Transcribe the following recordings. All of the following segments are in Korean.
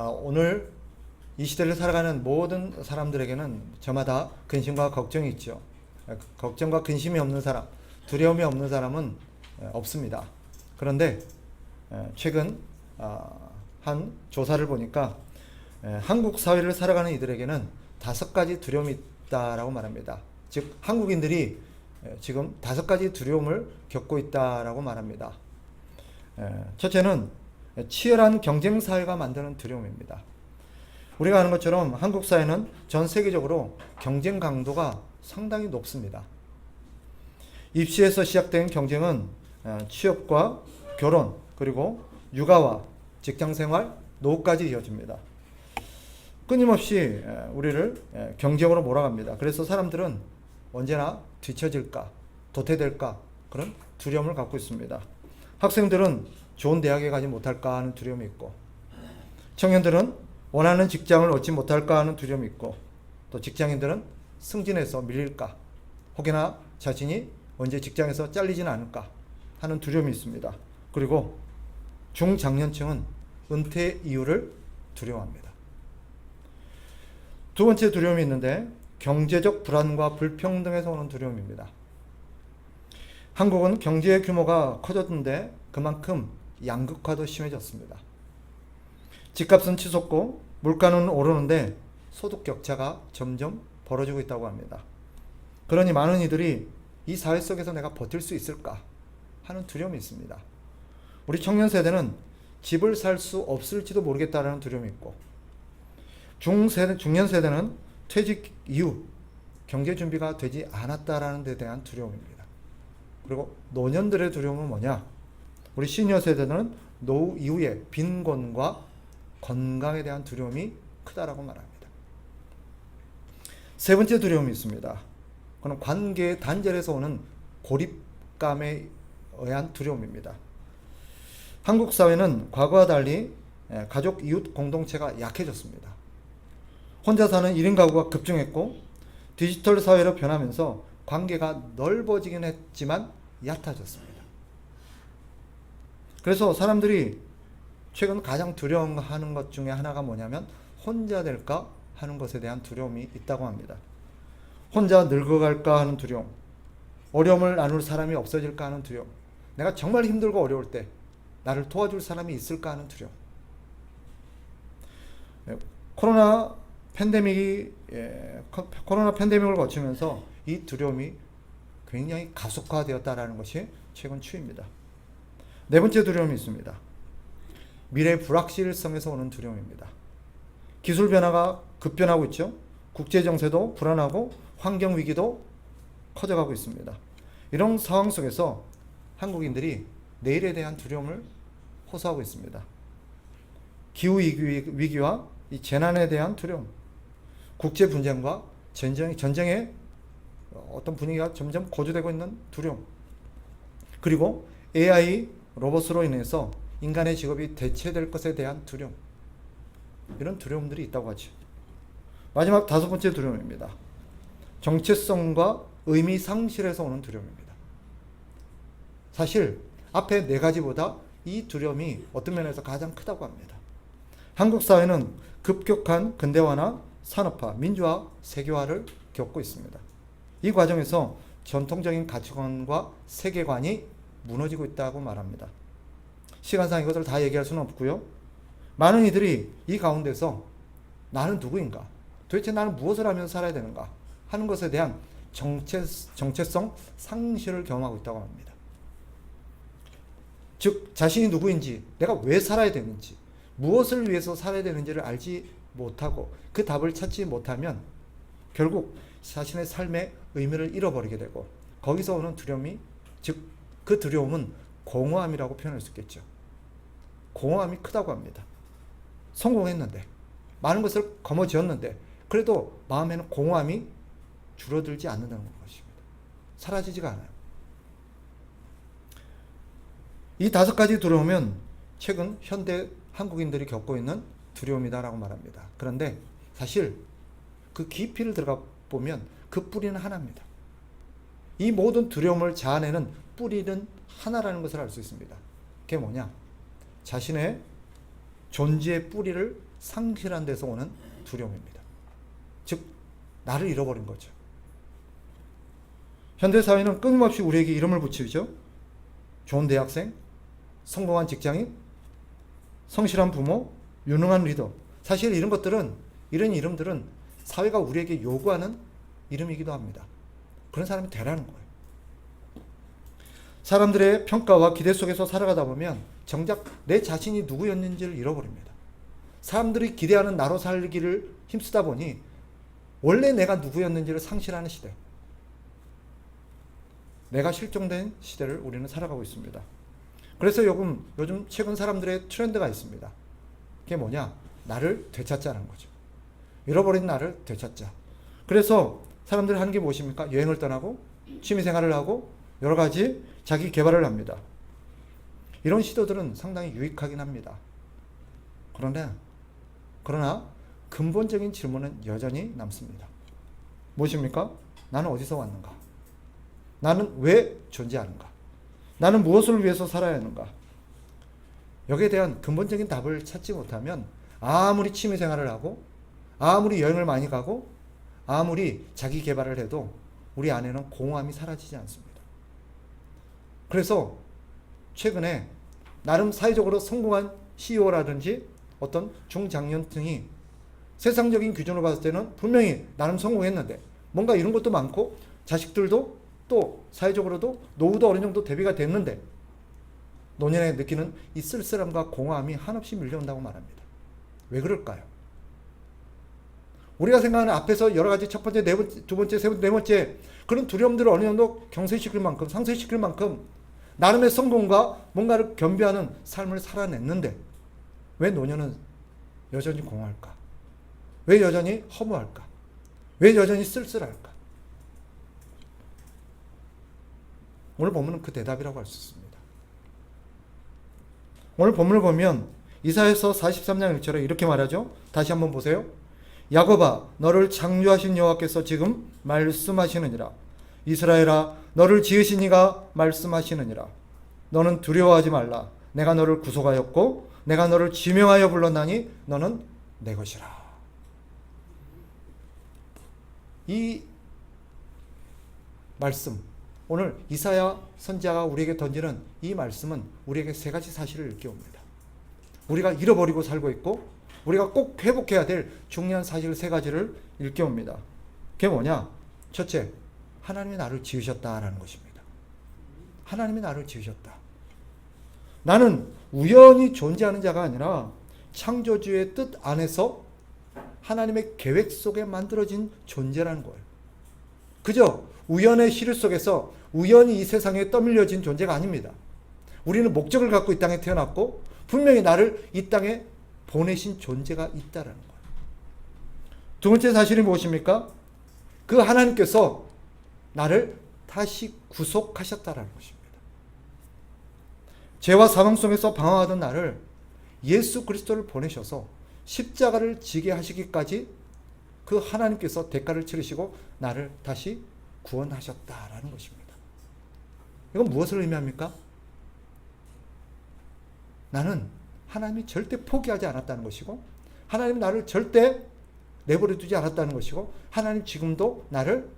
오늘 이 시대를 살아가는 모든 사람들에게는 저마다 근심과 걱정이 있죠. 걱정과 근심이 없는 사람, 두려움이 없는 사람은 없습니다. 그런데 최근 한 조사를 보니까 한국 사회를 살아가는 이들에게는 5가지 두려움이 있다라고 말합니다. 즉 한국인들이 지금 5가지 두려움을 겪고 있다라고 말합니다. 첫째는 치열한 경쟁 사회가 만드는 두려움입니다. 우리가 아는 것처럼 한국 사회는 전 세계적으로 경쟁 강도가 상당히 높습니다. 입시에서 시작된 경쟁은 취업과 결혼, 그리고 육아와 직장생활, 노후까지 이어집니다. 끊임없이 우리를 경쟁으로 몰아갑니다. 그래서 사람들은 언제나 뒤처질까, 도태될까 그런 두려움을 갖고 있습니다. 학생들은 좋은 대학에 가지 못할까 하는 두려움이 있고, 청년들은 원하는 직장을 얻지 못할까 하는 두려움이 있고, 또 직장인들은 승진해서 밀릴까, 혹여나 자신이 언제 직장에서 잘리지는 않을까 하는 두려움이 있습니다. 그리고 중장년층은 은퇴 이후를 두려워합니다. 두 번째 두려움이 있는데 경제적 불안과 불평등에서 오는 두려움입니다. 한국은 경제 규모가 커졌는데 그만큼 양극화도 심해졌습니다. 집값은 치솟고 물가는 오르는데 소득 격차가 점점 벌어지고 있다고 합니다. 그러니 많은 이들이 이 사회 속에서 내가 버틸 수 있을까 하는 두려움이 있습니다. 우리 청년 세대는 집을 살 수 없을지도 모르겠다라는 두려움이 있고, 중년 세대는 퇴직 이후 경제 준비가 되지 않았다라는 데 대한 두려움입니다. 그리고 노년들의 두려움은 뭐냐? 우리 시니어 세대는 노후 이후의 빈곤과 건강에 대한 두려움이 크다라고 말합니다. 세 번째 두려움이 있습니다. 그건 관계의 단절에서 오는 고립감에 의한 두려움입니다. 한국 사회는 과거와 달리 가족 이웃 공동체가 약해졌습니다. 혼자 사는 1인 가구가 급증했고, 디지털 사회로 변하면서 관계가 넓어지긴 했지만 얕아졌습니다. 그래서 사람들이 최근 가장 두려워하는 것 중에 하나가 뭐냐면 혼자 될까 하는 것에 대한 두려움이 있다고 합니다. 혼자 늙어갈까 하는 두려움, 어려움을 나눌 사람이 없어질까 하는 두려움, 내가 정말 힘들고 어려울 때 나를 도와줄 사람이 있을까 하는 두려움. 코로나 팬데믹을 거치면서 이 두려움이 굉장히 가속화되었다는 것이 최근 추이입니다. 네 번째 두려움이 있습니다. 미래 불확실성에서 오는 두려움입니다. 기술 변화가 급변하고 있죠. 국제 정세도 불안하고 환경 위기도 커져가고 있습니다. 이런 상황 속에서 한국인들이 내일에 대한 두려움을 호소하고 있습니다. 기후 위기와 이 재난에 대한 두려움, 국제 분쟁과 전쟁의 어떤 분위기가 점점 고조되고 있는 두려움, 그리고 AI 로봇으로 인해서 인간의 직업이 대체될 것에 대한 두려움, 이런 두려움들이 있다고 하죠. 마지막 5번째 두려움입니다. 정체성과 의미 상실에서 오는 두려움입니다. 사실 앞에 4가지보다 이 두려움이 어떤 면에서 가장 크다고 합니다. 한국 사회는 급격한 근대화나 산업화, 민주화, 세계화를 겪고 있습니다. 이 과정에서 전통적인 가치관과 세계관이 무너지고 있다고 말합니다. 시간상 이것을 다 얘기할 수는 없고요. 많은 이들이 이 가운데서 나는 누구인가? 도대체 나는 무엇을 하면서 살아야 되는가? 하는 것에 대한 정체성 상실을 경험하고 있다고 합니다. 즉 자신이 누구인지, 내가 왜 살아야 되는지, 무엇을 위해서 살아야 되는지를 알지 못하고 그 답을 찾지 못하면 결국 자신의 삶의 의미를 잃어버리게 되고, 거기서 오는 두려움이, 즉 그 두려움은 공허함이라고 표현할 수 있겠죠. 공허함이 크다고 합니다. 성공했는데, 많은 것을 거머쥐었는데 그래도 마음에는 공허함이 줄어들지 않는다는 것입니다. 사라지지가 않아요. 이 5가지 두려움은 최근 현대 한국인들이 겪고 있는 두려움이다라고 말합니다. 그런데 사실 그 깊이를 들어가 보면 그 뿌리는 하나입니다. 이 모든 두려움을 자아내는 뿌리는 하나라는 것을 알 수 있습니다. 그게 뭐냐? 자신의 존재의 뿌리를 상실한 데서 오는 두려움입니다. 즉 나를 잃어버린 거죠. 현대사회는 끊임없이 우리에게 이름을 붙이죠. 좋은 대학생, 성공한 직장인, 성실한 부모, 유능한 리더. 사실 이런 것들은, 이런 이름들은 사회가 우리에게 요구하는 이름이기도 합니다. 그런 사람이 되라는 거예요. 사람들의 평가와 기대 속에서 살아가다 보면 정작 내 자신이 누구였는지를 잃어버립니다. 사람들이 기대하는 나로 살기를 힘쓰다 보니 원래 내가 누구였는지를 상실하는 시대, 내가 실종된 시대를 우리는 살아가고 있습니다. 그래서 요즘 최근 사람들의 트렌드가 있습니다. 그게 뭐냐? 나를 되찾자는 거죠. 잃어버린 나를 되찾자. 그래서 사람들이 하는 게 무엇입니까? 여행을 떠나고 취미생활을 하고 여러 가지 자기 개발을 합니다. 이런 시도들은 상당히 유익하긴 합니다. 그러나 근본적인 질문은 여전히 남습니다. 무엇입니까? 나는 어디서 왔는가? 나는 왜 존재하는가? 나는 무엇을 위해서 살아야 하는가? 여기에 대한 근본적인 답을 찾지 못하면 아무리 취미생활을 하고 아무리 여행을 많이 가고 아무리 자기 개발을 해도 우리 안에는 공허함이 사라지지 않습니다. 그래서 최근에 나름 사회적으로 성공한 CEO라든지 어떤 중장년 등이 세상적인 기준으로 봤을 때는 분명히 나름 성공했는데 뭔가 이런 것도 많고 자식들도 또 사회적으로도 노후도 어느 정도 대비가 됐는데 노년에 느끼는 이 쓸쓸함과 공허함이 한없이 밀려온다고 말합니다. 왜 그럴까요? 우리가 생각하는 앞에서 여러 가지 첫 번째, 네 번째, 두 번째, 세 번째, 네 번째 그런 두려움들을 어느 정도 경세시킬 만큼, 상쇄시킬 만큼 나름의 성공과 뭔가를 겸비하는 삶을 살아냈는데 왜 노년은 여전히 공허할까? 왜 여전히 허무할까? 왜 여전히 쓸쓸할까? 오늘 본문은 그 대답이라고 할 수 있습니다. 오늘 본문을 보면 이사야서 43장 1절에 이렇게 말하죠. 다시 한번 보세요. 야곱아 너를 창조하신 여호와께서 지금 말씀하시느니라. 이스라엘아 너를 지으신 이가 말씀하시느니라. 너는 두려워하지 말라. 내가 너를 구속하였고 내가 너를 지명하여 불렀나니 너는 내 것이라. 이 말씀, 오늘 이사야 선지자가 우리에게 던지는 이 말씀은 우리에게 세 가지 사실을 일깨웁니다. 우리가 잃어버리고 살고 있고 우리가 꼭 회복해야 될 중요한 사실 세 가지를 일깨웁니다. 그게 뭐냐? 첫째, 하나님이 나를 지으셨다라는 것입니다. 하나님이 나를 지으셨다. 나는 우연히 존재하는 자가 아니라 창조주의 뜻 안에서 하나님의 계획 속에 만들어진 존재라는 거예요. 그저 우연의 시류 속에서 우연히 이 세상에 떠밀려진 존재가 아닙니다. 우리는 목적을 갖고 이 땅에 태어났고 분명히 나를 이 땅에 보내신 존재가 있다라는 거예요. 두 번째 사실이 무엇입니까? 그 하나님께서 나를 다시 구속하셨다라는 것입니다. 죄와 사망 속에서 방황하던 나를 예수 그리스도를 보내셔서 십자가를 지게 하시기까지 그 하나님께서 대가를 치르시고 나를 다시 구원하셨다라는 것입니다. 이건 무엇을 의미합니까? 나는 하나님이 절대 포기하지 않았다는 것이고 하나님이 나를 절대 내버려 두지 않았다는 것이고 하나님 지금도 나를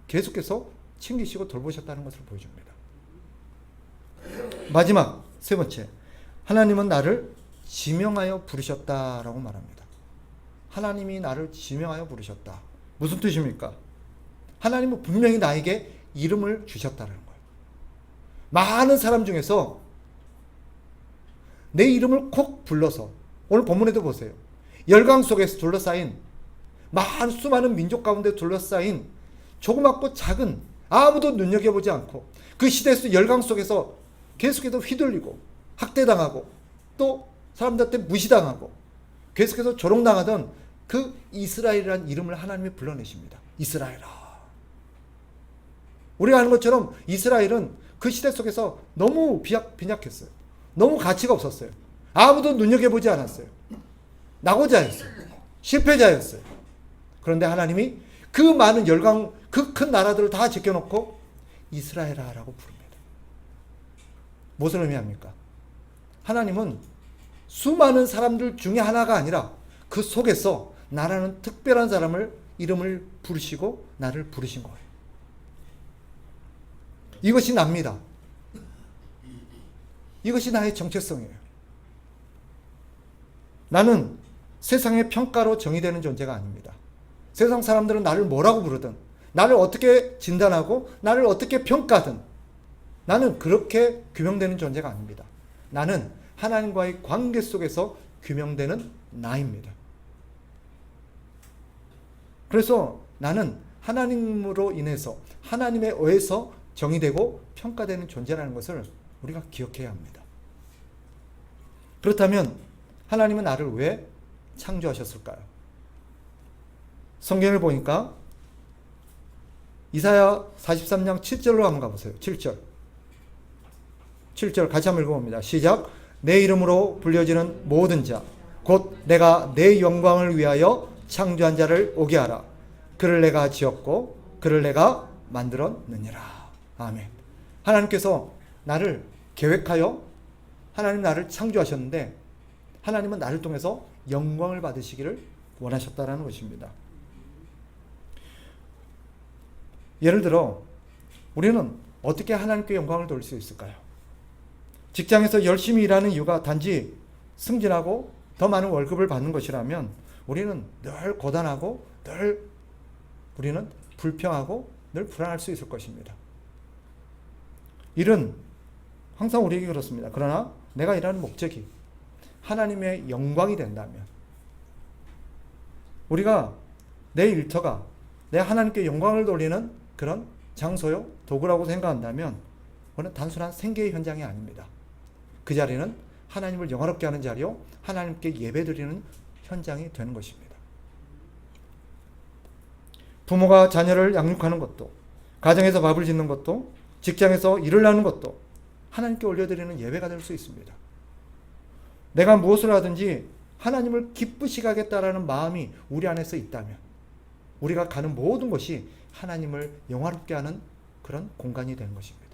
계속해서 챙기시고 돌보셨다는 것을 보여줍니다. 마지막 세 번째, 하나님은 나를 지명하여 부르셨다라고 말합니다. 하나님이 나를 지명하여 부르셨다. 무슨 뜻입니까? 하나님은 분명히 나에게 이름을 주셨다는 거예요. 많은 사람 중에서 내 이름을 콕 불러서 오늘 본문에도 보세요. 열강 속에서 둘러싸인 수많은 민족 가운데 둘러싸인 조그맣고 작은 아무도 눈여겨보지 않고 그 시대에서 열강 속에서 계속해서 휘둘리고 학대당하고 또 사람들한테 무시당하고 계속해서 조롱당하던 그 이스라엘이라는 이름을 하나님이 불러내십니다. 이스라엘아. 우리가 아는 것처럼 이스라엘은 그 시대 속에서 너무 빈약했어요. 너무 가치가 없었어요. 아무도 눈여겨보지 않았어요. 낙오자였어요. 실패자였어요. 그런데 하나님이 그 많은 열강, 그 큰 나라들을 다 제껴놓고 이스라엘아라고 부릅니다. 무엇을 의미합니까? 하나님은 수많은 사람들 중에 하나가 아니라 그 속에서 나라는 특별한 사람을 이름을 부르시고 나를 부르신 거예요. 이것이 납니다. 이것이 나의 정체성이에요. 나는 세상의 평가로 정의되는 존재가 아닙니다. 세상 사람들은 나를 뭐라고 부르든, 나를 어떻게 진단하고 나를 어떻게 평가하든 나는 그렇게 규명되는 존재가 아닙니다. 나는 하나님과의 관계 속에서 규명되는 나입니다. 그래서 나는 하나님으로 인해서, 하나님에 의해서 정의되고 평가되는 존재라는 것을 우리가 기억해야 합니다. 그렇다면 하나님은 나를 왜 창조하셨을까요? 성경을 보니까 이사야 43장 7절로 한번 가보세요. 7절 같이 한번 읽어봅니다. 시작. 내 이름으로 불려지는 모든 자 곧 내가 내 영광을 위하여 창조한 자를 오게 하라. 그를 내가 지었고 그를 내가 만들었느니라. 아멘. 하나님께서 나를 계획하여 하나님 나를 창조하셨는데 하나님은 나를 통해서 영광을 받으시기를 원하셨다라는 것입니다. 예를 들어 우리는 어떻게 하나님께 영광을 돌릴 수 있을까요? 직장에서 열심히 일하는 이유가 단지 승진하고 더 많은 월급을 받는 것이라면 우리는 늘 고단하고 늘 우리는 불평하고 늘 불안할 수 있을 것입니다. 일은 항상 우리에게 그렇습니다. 그러나 내가 일하는 목적이 하나님의 영광이 된다면 우리가 내 일터가 내 하나님께 영광을 돌리는 그런 장소요, 도구라고 생각한다면 그건 단순한 생계의 현장이 아닙니다. 그 자리는 하나님을 영화롭게 하는 자리요, 하나님께 예배드리는 현장이 되는 것입니다. 부모가 자녀를 양육하는 것도, 가정에서 밥을 짓는 것도, 직장에서 일을 하는 것도 하나님께 올려드리는 예배가 될 수 있습니다. 내가 무엇을 하든지 하나님을 기쁘시게 하겠다라는 마음이 우리 안에서 있다면 우리가 가는 모든 것이 하나님을 영화롭게 하는 그런 공간이 되는 것입니다.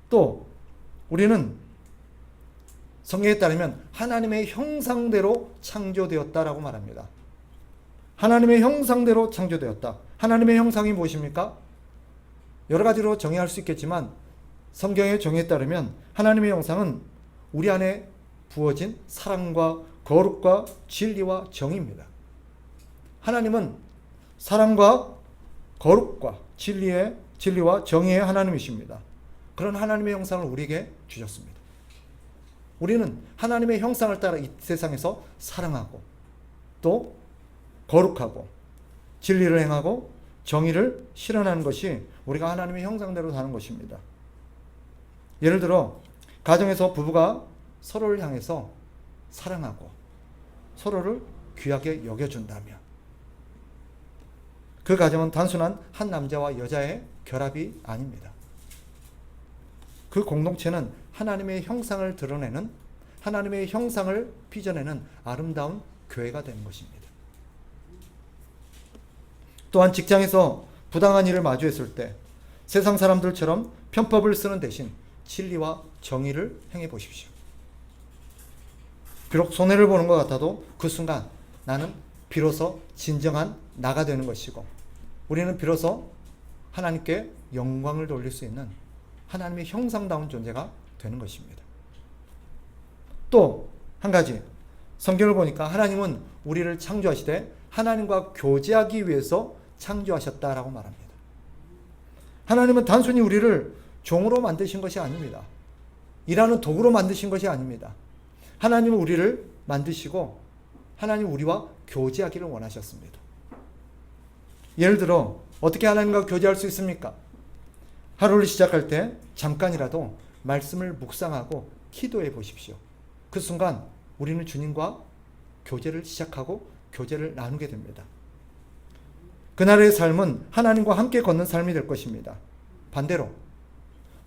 또 우리는 성경에 따르면 하나님의 형상대로 창조되었다라고 말합니다. 하나님의 형상대로 창조되었다. 하나님의 형상이 무엇입니까? 여러 가지로 정의할 수 있겠지만 성경의 정의에 따르면 하나님의 형상은 우리 안에 부어진 사랑과 거룩과 진리와 정의입니다. 하나님은 사랑과 거룩과 진리와 정의의 하나님이십니다. 그런 하나님의 형상을 우리에게 주셨습니다. 우리는 하나님의 형상을 따라 이 세상에서 사랑하고 또 거룩하고 진리를 행하고 정의를 실현하는 것이 우리가 하나님의 형상대로 사는 것입니다. 예를 들어 가정에서 부부가 서로를 향해서 사랑하고 서로를 귀하게 여겨준다면 그 가정은 단순한 한 남자와 여자의 결합이 아닙니다. 그 공동체는 하나님의 형상을 드러내는, 하나님의 형상을 빚어내는 아름다운 교회가 되는 것입니다. 또한 직장에서 부당한 일을 마주했을 때 세상 사람들처럼 편법을 쓰는 대신 진리와 정의를 행해 보십시오. 비록 손해를 보는 것 같아도 그 순간 나는 비로소 진정한 나가 되는 것이고 우리는 비로소 하나님께 영광을 돌릴 수 있는 하나님의 형상다운 존재가 되는 것입니다. 또 한 가지 성경을 보니까 하나님은 우리를 창조하시되 하나님과 교제하기 위해서 창조하셨다라고 말합니다. 하나님은 단순히 우리를 종으로 만드신 것이 아닙니다. 일하는 도구로 만드신 것이 아닙니다. 하나님은 우리를 만드시고 하나님 우리와 교제하기를 원하셨습니다. 예를 들어 어떻게 하나님과 교제할 수 있습니까? 하루를 시작할 때 잠깐이라도 말씀을 묵상하고 기도해 보십시오. 그 순간 우리는 주님과 교제를 시작하고 교제를 나누게 됩니다. 그날의 삶은 하나님과 함께 걷는 삶이 될 것입니다. 반대로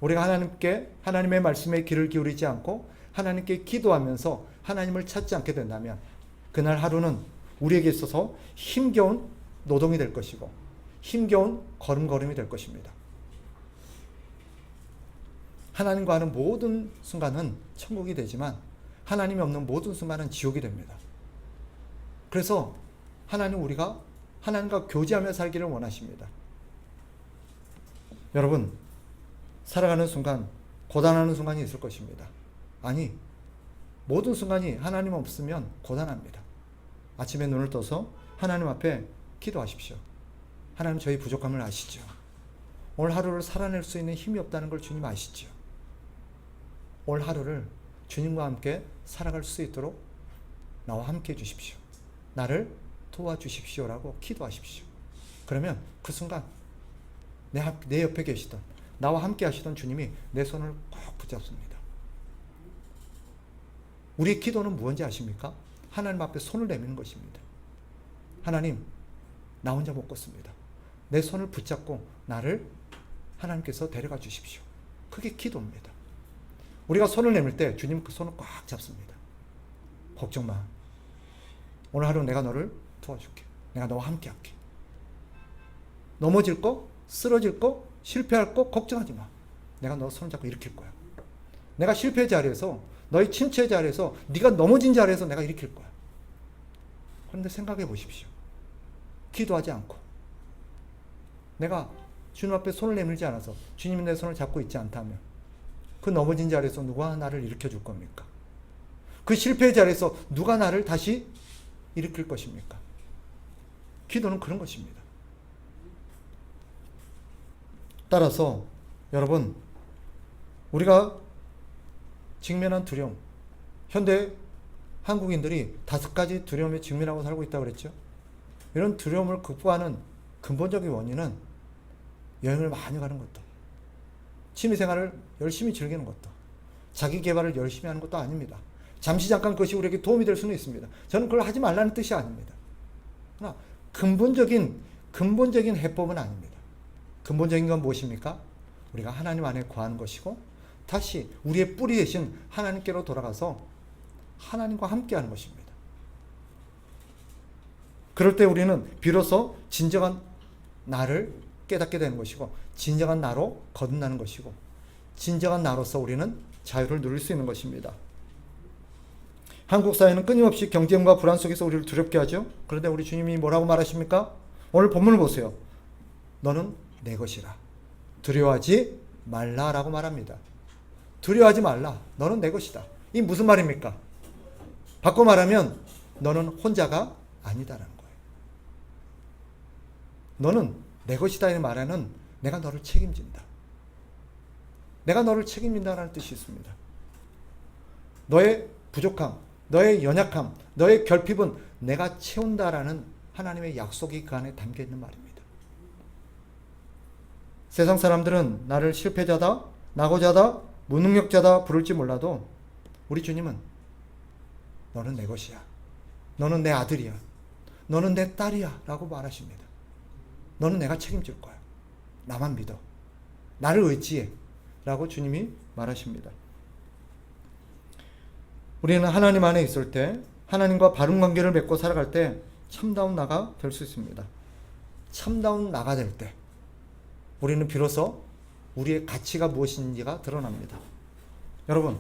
우리가 하나님의 말씀에 귀를 기울이지 않고 하나님께 기도하면서 하나님을 찾지 않게 된다면 그날 하루는 우리에게 있어서 힘겨운 노동이 될 것이고 힘겨운 걸음걸음이 될 것입니다. 하나님과 하는 모든 순간은 천국이 되지만 하나님이 없는 모든 순간은 지옥이 됩니다. 그래서 우리가 하나님과 교제하며 살기를 원하십니다. 여러분, 살아가는 순간 고단하는 순간이 있을 것입니다. 아니, 모든 순간이 하나님 없으면 고단합니다. 아침에 눈을 떠서 하나님 앞에 기도하십시오. 하나님, 저희 부족함을 아시죠? 오늘 하루를 살아낼 수 있는 힘이 없다는 걸 주님 아시죠? 오늘 하루를 주님과 함께 살아갈 수 있도록 나와 함께 해주십시오. 나를 도와주십시오라고 기도하십시오. 그러면 그 순간 내 옆에 계시던, 나와 함께 하시던 주님이 내 손을 꼭 붙잡습니다. 우리의 기도는 무엇인지 아십니까? 하나님 앞에 손을 내미는 것입니다. 하나님, 나 혼자 못 걷습니다. 내 손을 붙잡고 나를 하나님께서 데려가 주십시오. 그게 기도입니다. 우리가 손을 내밀 때 주님 그 손을 꽉 잡습니다. 걱정 마. 오늘 하루 내가 너를 도와줄게. 내가 너와 함께 할게. 넘어질 거, 쓰러질 거, 실패할 거 걱정하지 마. 내가 너 손을 잡고 일으킬 거야. 내가 실패 자리에서, 너의 침체 자리에서, 네가 넘어진 자리에서 내가 일으킬 거야. 그런데 생각해 보십시오. 기도하지 않고 내가 주님 앞에 손을 내밀지 않아서 주님이 내 손을 잡고 있지 않다면 그 넘어진 자리에서 누가 나를 일으켜 줄 겁니까? 그 실패의 자리에서 누가 나를 다시 일으킬 것입니까? 기도는 그런 것입니다. 따라서 여러분, 우리가 직면한 두려움, 현대 한국인들이 5가지 두려움에 직면하고 살고 있다고 그랬죠. 이런 두려움을 극복하는 근본적인 원인은 여행을 많이 가는 것도, 취미생활을 열심히 즐기는 것도, 자기개발을 열심히 하는 것도 아닙니다. 잠시 잠깐 그것이 우리에게 도움이 될 수는 있습니다. 저는 그걸 하지 말라는 뜻이 아닙니다. 그러나 근본적인 해법은 아닙니다. 근본적인 건 무엇입니까? 우리가 하나님 안에 거하는 것이고 다시 우리의 뿌리 대신 하나님께로 돌아가서 하나님과 함께하는 것입니다. 그럴 때 우리는 비로소 진정한 나를 깨닫게 되는 것이고 진정한 나로 거듭나는 것이고 진정한 나로서 우리는 자유를 누릴 수 있는 것입니다. 한국 사회는 끊임없이 경쟁과 불안 속에서 우리를 두렵게 하죠. 그런데 우리 주님이 뭐라고 말하십니까? 오늘 본문을 보세요. 너는 내 것이라. 두려워하지 말라라고 말합니다. 두려워하지 말라. 너는 내 것이다. 이 무슨 말입니까? 바꿔 말하면 너는 혼자가 아니다라는 거예요. 너는 내 것이다 이 말에는 내가 너를 책임진다. 내가 너를 책임진다라는 뜻이 있습니다. 너의 부족함, 너의 연약함, 너의 결핍은 내가 채운다라는 하나님의 약속이 그 안에 담겨 있는 말입니다. 세상 사람들은 나를 실패자다, 낙오자다, 무능력자다 부를지 몰라도 우리 주님은 너는 내 것이야. 너는 내 아들이야. 너는 내 딸이야 라고 말하십니다. 너는 내가 책임질 거야. 나만 믿어. 나를 의지해 라고 주님이 말하십니다. 우리는 하나님 안에 있을 때 하나님과 바른 관계를 맺고 살아갈 때 참다운 나가 될 수 있습니다. 참다운 나가 될 때 우리는 비로소 우리의 가치가 무엇인지가 드러납니다. 여러분,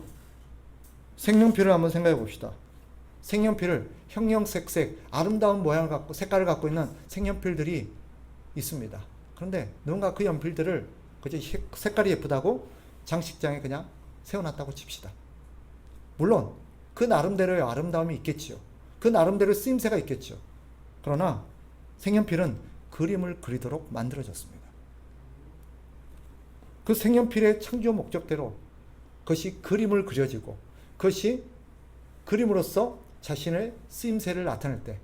색연필을 한번 생각해 봅시다. 색연필을 형형색색 아름다운 모양을 갖고 색깔을 갖고 있는 색연필들이 있습니다. 그런데 누군가 그 연필들을 그저 색깔이 예쁘다고 장식장에 그냥 세워놨다고 칩시다. 물론 그 나름대로의 아름다움이 있겠지요. 그 나름대로의 쓰임새가 있겠죠. 그러나 색연필은 그림을 그리도록 만들어졌습니다. 그 색연필의 창조 목적대로 그것이 그림을 그려지고 그것이 그림으로써 자신의 쓰임새를 나타낼 때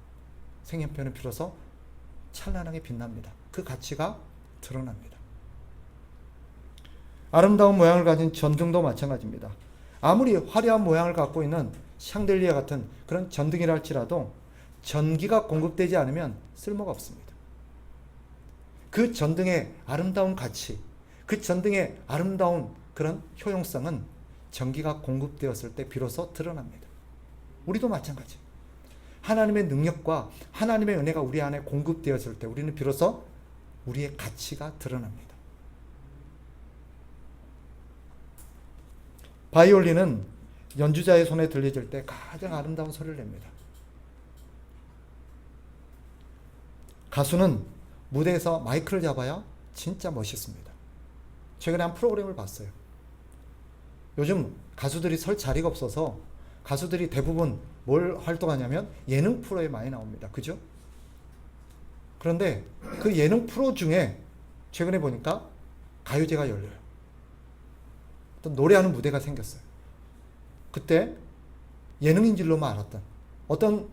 색연필은 비로소 찬란하게 빛납니다. 그 가치가 드러납니다. 아름다운 모양을 가진 전등도 마찬가지입니다. 아무리 화려한 모양을 갖고 있는 샹들리에 같은 그런 전등이라 할지라도 전기가 공급되지 않으면 쓸모가 없습니다. 그 전등의 아름다운 가치, 그 전등의 아름다운 그런 효용성은 전기가 공급되었을 때 비로소 드러납니다. 우리도 마찬가지. 하나님의 능력과 하나님의 은혜가 우리 안에 공급되었을 때 우리는 비로소 우리의 가치가 드러납니다. 바이올린은 연주자의 손에 들려질 때 가장 아름다운 소리를 냅니다. 가수는 무대에서 마이크를 잡아야 진짜 멋있습니다. 최근에 한 프로그램을 봤어요. 요즘 가수들이 설 자리가 없어서 가수들이 대부분 뭘 활동하냐면 예능 프로에 많이 나옵니다. 그죠? 그런데 그 예능 프로 중에 최근에 보니까 가요제가 열려요. 어떤 노래하는 무대가 생겼어요. 그때 예능인 줄로만 알았던 어떤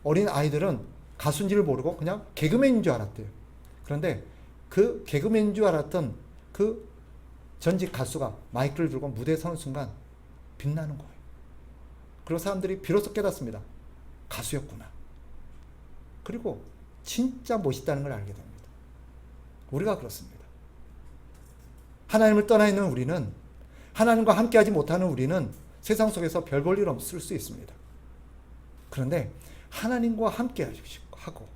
어린 아이들은 가수인지를 모르고 그냥 개그맨인 줄 알았대요. 그런데 그 개그맨인 줄 알았던 그 전직 가수가 마이크를 들고 무대에 서는 순간 빛나는 거예요. 그리고 사람들이 비로소 깨닫습니다. 가수였구나. 그리고 진짜 멋있다는 걸 알게 됩니다. 우리가 그렇습니다. 하나님을 떠나 있는 우리는, 하나님과 함께하지 못하는 우리는 세상 속에서 별 볼 일 없을 수 있습니다. 그런데 하나님과 함께 하고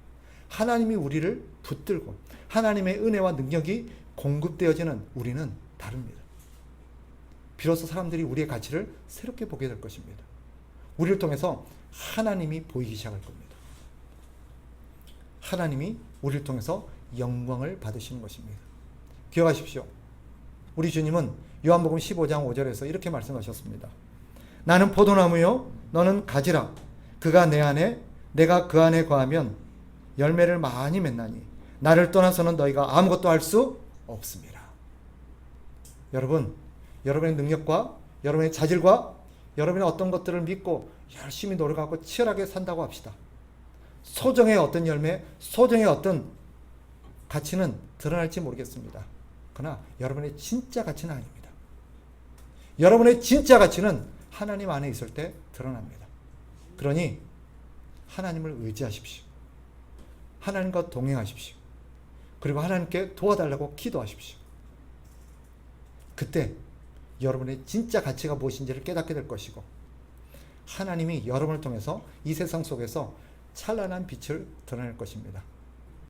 하나님이 우리를 붙들고 하나님의 은혜와 능력이 공급되어지는 우리는 다릅니다. 비로소 사람들이 우리의 가치를 새롭게 보게 될 것입니다. 우리를 통해서 하나님이 보이기 시작할 겁니다. 하나님이 우리를 통해서 영광을 받으시는 것입니다. 기억하십시오. 우리 주님은 요한복음 15장 5절에서 이렇게 말씀하셨습니다. 나는 포도나무요 너는 가지라. 그가 내 안에 내가 그 안에 거하면 열매를 많이 맺나니 나를 떠나서는 너희가 아무것도 할 수 없습니다. 여러분, 여러분의 능력과 여러분의 자질과 여러분의 어떤 것들을 믿고 열심히 노력하고 치열하게 산다고 합시다. 소정의 어떤 열매, 소정의 어떤 가치는 드러날지 모르겠습니다. 그러나 여러분의 진짜 가치는 아닙니다. 여러분의 진짜 가치는 하나님 안에 있을 때 드러납니다. 그러니 하나님을 의지하십시오. 하나님과 동행하십시오. 그리고 하나님께 도와달라고 기도하십시오. 그때 여러분의 진짜 가치가 무엇인지를 깨닫게 될 것이고 하나님이 여러분을 통해서 이 세상 속에서 찬란한 빛을 드러낼 것입니다.